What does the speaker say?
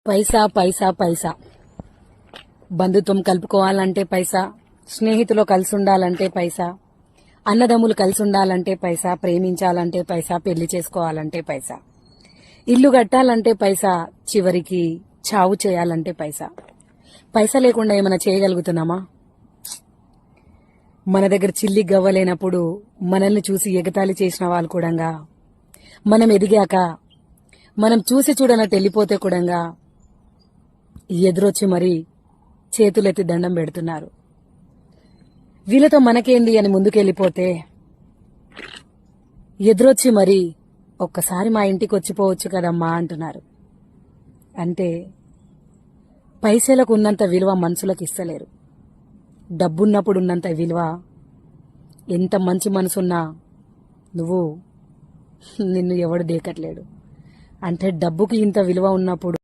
పైసా పైసా పైసా. బంధుత్వం కలుపుకోవాలంటే పైసా, స్నేహితులు కలిసి ఉండాలంటే పైసా, అన్నదమ్ములు కలిసి ఉండాలంటే పైసా, ప్రేమించాలంటే పైసా, పెళ్లి చేసుకోవాలంటే పైసా, ఇల్లు కట్టాలంటే పైసా, చివరికి చావు చేయాలంటే పైసా. పైసా లేకుండా ఏమైనా చేయగలుగుతున్నామా? మన దగ్గర చిల్లి గవ్వలేనప్పుడు మనల్ని చూసి ఎగతాళి చేసిన వాళ్ళు కూడంగా, మనం ఎదిగాక మనం చూసి చూడనట్టు వెళ్ళిపోతే కూడంగా ఎదురొచ్చి మరీ చేతులెత్తి దండం పెడుతున్నారు. వీళ్ళతో మనకేంది అని ముందుకెళ్ళిపోతే ఎదురొచ్చి మరీ ఒక్కసారి మా ఇంటికి వచ్చిపోవచ్చు కదమ్మా అంటున్నారు. అంటే పైసలకు ఉన్నంత విలువ మనుషులకు ఇస్తలేరు. డబ్బున్నప్పుడు ఉన్నంత విలువ, ఎంత మంచి మనసున్నా నిన్ను ఎవడు దేకట్లేడు. అంటే డబ్బుకి ఇంత విలువ ఉన్నప్పుడు